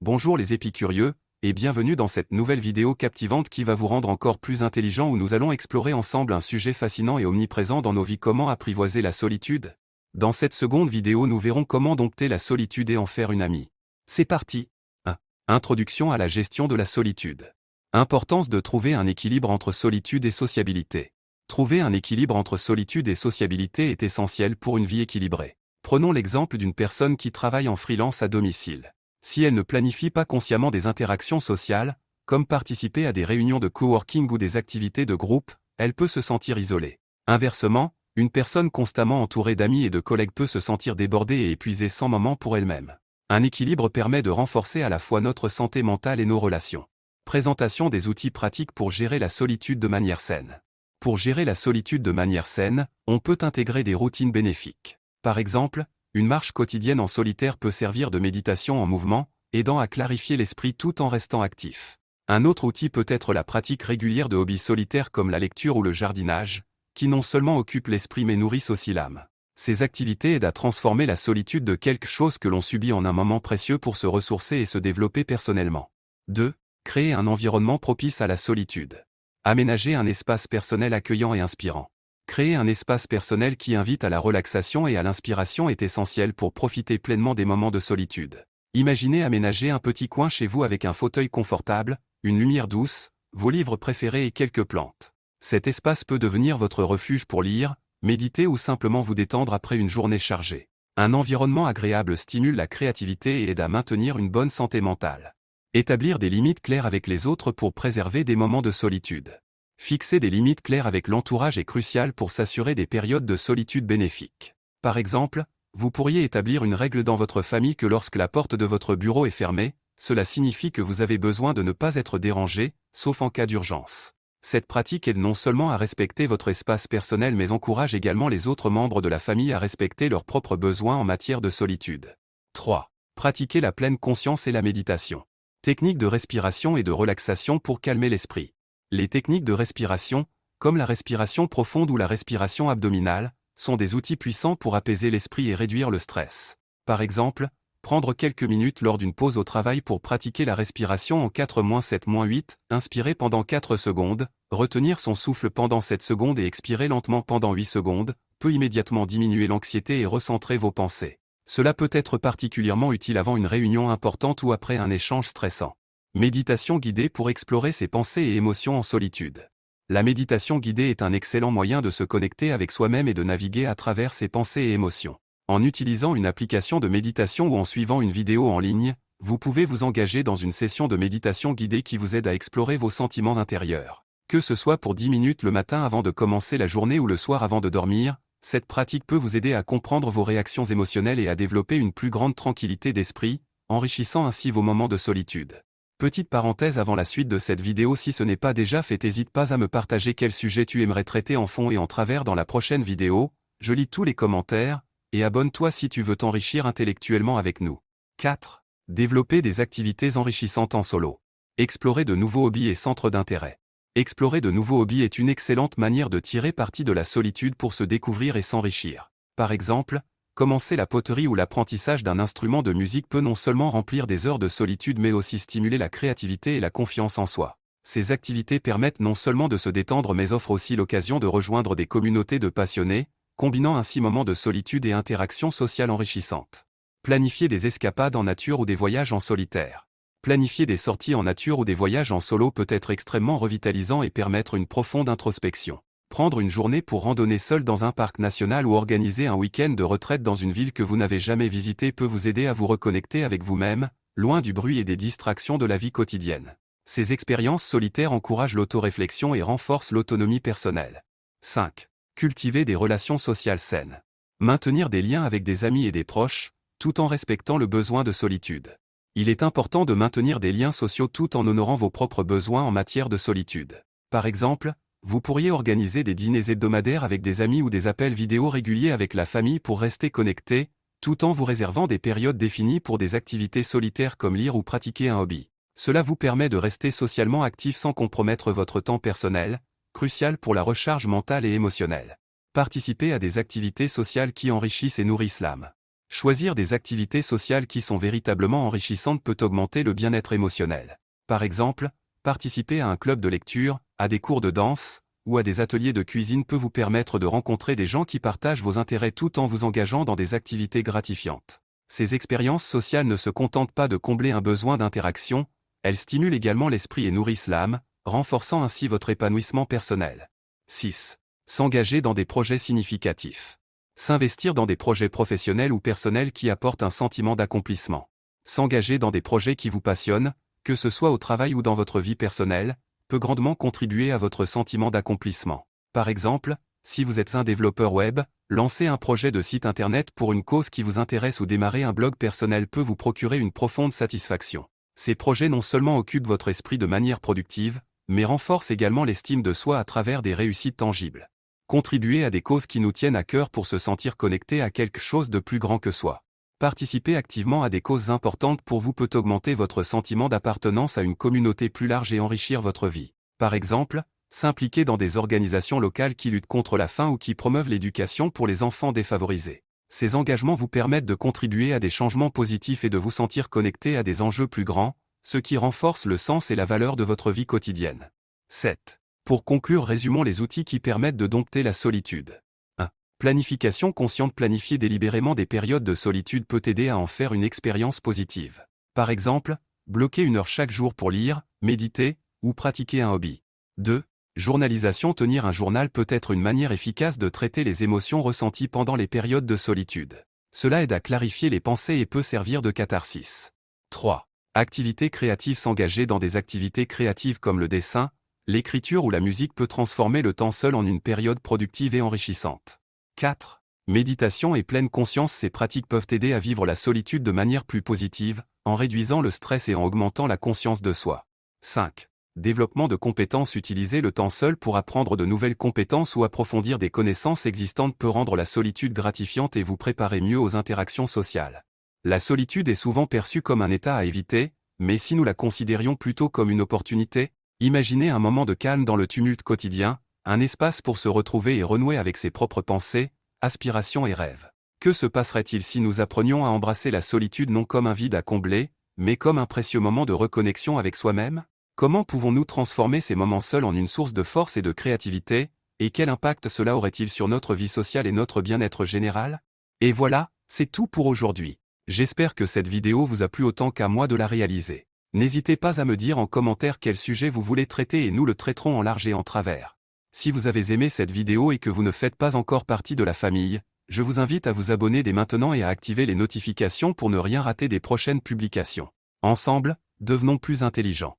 Bonjour les épicurieux, et bienvenue dans cette nouvelle vidéo captivante qui va vous rendre encore plus intelligent où nous allons explorer ensemble un sujet fascinant et omniprésent dans nos vies: comment apprivoiser la solitude. Dans cette seconde vidéo nous verrons comment dompter la solitude et en faire une amie. C'est parti. 1. Introduction à la gestion de la solitude. Importance de trouver un équilibre entre solitude et sociabilité. Trouver un équilibre entre solitude et sociabilité est essentiel pour une vie équilibrée. Prenons l'exemple d'une personne qui travaille en freelance à domicile. Si elle ne planifie pas consciemment des interactions sociales, comme participer à des réunions de coworking ou des activités de groupe, elle peut se sentir isolée. Inversement, une personne constamment entourée d'amis et de collègues peut se sentir débordée et épuisée sans moment pour elle-même. Un équilibre permet de renforcer à la fois notre santé mentale et nos relations. Présentation des outils pratiques pour gérer la solitude de manière saine. Pour gérer la solitude de manière saine, on peut intégrer des routines bénéfiques. Par exemple, une marche quotidienne en solitaire peut servir de méditation en mouvement, aidant à clarifier l'esprit tout en restant actif. Un autre outil peut être la pratique régulière de hobbies solitaires comme la lecture ou le jardinage, qui non seulement occupent l'esprit mais nourrissent aussi l'âme. Ces activités aident à transformer la solitude de quelque chose que l'on subit en un moment précieux pour se ressourcer et se développer personnellement. 2. Créer un environnement propice à la solitude. Aménager un espace personnel accueillant et inspirant. Créer un espace personnel qui invite à la relaxation et à l'inspiration est essentiel pour profiter pleinement des moments de solitude. Imaginez aménager un petit coin chez vous avec un fauteuil confortable, une lumière douce, vos livres préférés et quelques plantes. Cet espace peut devenir votre refuge pour lire, méditer ou simplement vous détendre après une journée chargée. Un environnement agréable stimule la créativité et aide à maintenir une bonne santé mentale. Établir des limites claires avec les autres pour préserver des moments de solitude. Fixer des limites claires avec l'entourage est crucial pour s'assurer des périodes de solitude bénéfiques. Par exemple, vous pourriez établir une règle dans votre famille que lorsque la porte de votre bureau est fermée, cela signifie que vous avez besoin de ne pas être dérangé, sauf en cas d'urgence. Cette pratique aide non seulement à respecter votre espace personnel mais encourage également les autres membres de la famille à respecter leurs propres besoins en matière de solitude. 3. Pratiquer la pleine conscience et la méditation. Techniques de respiration et de relaxation pour calmer l'esprit. Les techniques de respiration, comme la respiration profonde ou la respiration abdominale, sont des outils puissants pour apaiser l'esprit et réduire le stress. Par exemple, prendre quelques minutes lors d'une pause au travail pour pratiquer la respiration en 4-7-8, inspirer pendant 4 secondes, retenir son souffle pendant 7 secondes et expirer lentement pendant 8 secondes, peut immédiatement diminuer l'anxiété et recentrer vos pensées. Cela peut être particulièrement utile avant une réunion importante ou après un échange stressant. Méditation guidée pour explorer ses pensées et émotions en solitude. La méditation guidée est un excellent moyen de se connecter avec soi-même et de naviguer à travers ses pensées et émotions. En utilisant une application de méditation ou en suivant une vidéo en ligne, vous pouvez vous engager dans une session de méditation guidée qui vous aide à explorer vos sentiments intérieurs. Que ce soit pour 10 minutes le matin avant de commencer la journée ou le soir avant de dormir, cette pratique peut vous aider à comprendre vos réactions émotionnelles et à développer une plus grande tranquillité d'esprit, enrichissant ainsi vos moments de solitude. Petite parenthèse avant la suite de cette vidéo: si ce n'est pas déjà fait, n'hésite pas à me partager quel sujet tu aimerais traiter en fond et en travers dans la prochaine vidéo, je lis tous les commentaires, et abonne-toi si tu veux t'enrichir intellectuellement avec nous. 4. Développer des activités enrichissantes en solo. Explorer de nouveaux hobbies et centres d'intérêt. Explorer de nouveaux hobbies est une excellente manière de tirer parti de la solitude pour se découvrir et s'enrichir. Par exemple, commencer la poterie ou l'apprentissage d'un instrument de musique peut non seulement remplir des heures de solitude mais aussi stimuler la créativité et la confiance en soi. Ces activités permettent non seulement de se détendre mais offrent aussi l'occasion de rejoindre des communautés de passionnés, combinant ainsi moments de solitude et interactions sociales enrichissantes. Planifier des escapades en nature ou des voyages en solitaire. Planifier des sorties en nature ou des voyages en solo peut être extrêmement revitalisant et permettre une profonde introspection. Prendre une journée pour randonner seul dans un parc national ou organiser un week-end de retraite dans une ville que vous n'avez jamais visitée peut vous aider à vous reconnecter avec vous-même, loin du bruit et des distractions de la vie quotidienne. Ces expériences solitaires encouragent l'autoréflexion et renforcent l'autonomie personnelle. 5. Cultiver des relations sociales saines. Maintenir des liens avec des amis et des proches, tout en respectant le besoin de solitude. Il est important de maintenir des liens sociaux tout en honorant vos propres besoins en matière de solitude. Par exemple, vous pourriez organiser des dîners hebdomadaires avec des amis ou des appels vidéo réguliers avec la famille pour rester connecté, tout en vous réservant des périodes définies pour des activités solitaires comme lire ou pratiquer un hobby. Cela vous permet de rester socialement actif sans compromettre votre temps personnel, crucial pour la recharge mentale et émotionnelle. Participez à des activités sociales qui enrichissent et nourrissent l'âme. Choisir des activités sociales qui sont véritablement enrichissantes peut augmenter le bien-être émotionnel. Par exemple, participer à un club de lecture, à des cours de danse, ou à des ateliers de cuisine peut vous permettre de rencontrer des gens qui partagent vos intérêts tout en vous engageant dans des activités gratifiantes. Ces expériences sociales ne se contentent pas de combler un besoin d'interaction, elles stimulent également l'esprit et nourrissent l'âme, renforçant ainsi votre épanouissement personnel. 6. S'engager dans des projets significatifs. S'investir dans des projets professionnels ou personnels qui apportent un sentiment d'accomplissement. S'engager dans des projets qui vous passionnent, que ce soit au travail ou dans votre vie personnelle, peut grandement contribuer à votre sentiment d'accomplissement. Par exemple, si vous êtes un développeur web, lancer un projet de site internet pour une cause qui vous intéresse ou démarrer un blog personnel peut vous procurer une profonde satisfaction. Ces projets non seulement occupent votre esprit de manière productive, mais renforcent également l'estime de soi à travers des réussites tangibles. Contribuer à des causes qui nous tiennent à cœur pour se sentir connecté à quelque chose de plus grand que soi. Participer activement à des causes importantes pour vous peut augmenter votre sentiment d'appartenance à une communauté plus large et enrichir votre vie. Par exemple, s'impliquer dans des organisations locales qui luttent contre la faim ou qui promeuvent l'éducation pour les enfants défavorisés. Ces engagements vous permettent de contribuer à des changements positifs et de vous sentir connecté à des enjeux plus grands, ce qui renforce le sens et la valeur de votre vie quotidienne. 7. Pour conclure, résumons les outils qui permettent de dompter la solitude. 1. Planification consciente. Planifier délibérément des périodes de solitude peut aider à en faire une expérience positive. Par exemple, bloquer 1 heure chaque jour pour lire, méditer, ou pratiquer un hobby. 2. Journalisation. Tenir un journal peut être une manière efficace de traiter les émotions ressenties pendant les périodes de solitude. Cela aide à clarifier les pensées et peut servir de catharsis. 3. Activités créatives. S'engager dans des activités créatives comme le dessin, l'écriture ou la musique peut transformer le temps seul en une période productive et enrichissante. 4. Méditation et pleine conscience. Ces pratiques peuvent aider à vivre la solitude de manière plus positive, en réduisant le stress et en augmentant la conscience de soi. 5. Développement de compétences. Utiliser le temps seul pour apprendre de nouvelles compétences ou approfondir des connaissances existantes peut rendre la solitude gratifiante et vous préparer mieux aux interactions sociales. La solitude est souvent perçue comme un état à éviter, mais si nous la considérions plutôt comme une opportunité, imaginez un moment de calme dans le tumulte quotidien, un espace pour se retrouver et renouer avec ses propres pensées, aspirations et rêves. Que se passerait-il si nous apprenions à embrasser la solitude non comme un vide à combler, mais comme un précieux moment de reconnexion avec soi-même? Comment pouvons-nous transformer ces moments seuls en une source de force et de créativité, et quel impact cela aurait-il sur notre vie sociale et notre bien-être général? Et voilà, c'est tout pour aujourd'hui. J'espère que cette vidéo vous a plu autant qu'à moi de la réaliser. N'hésitez pas à me dire en commentaire quel sujet vous voulez traiter et nous le traiterons en large et en travers. Si vous avez aimé cette vidéo et que vous ne faites pas encore partie de la famille, je vous invite à vous abonner dès maintenant et à activer les notifications pour ne rien rater des prochaines publications. Ensemble, devenons plus intelligents.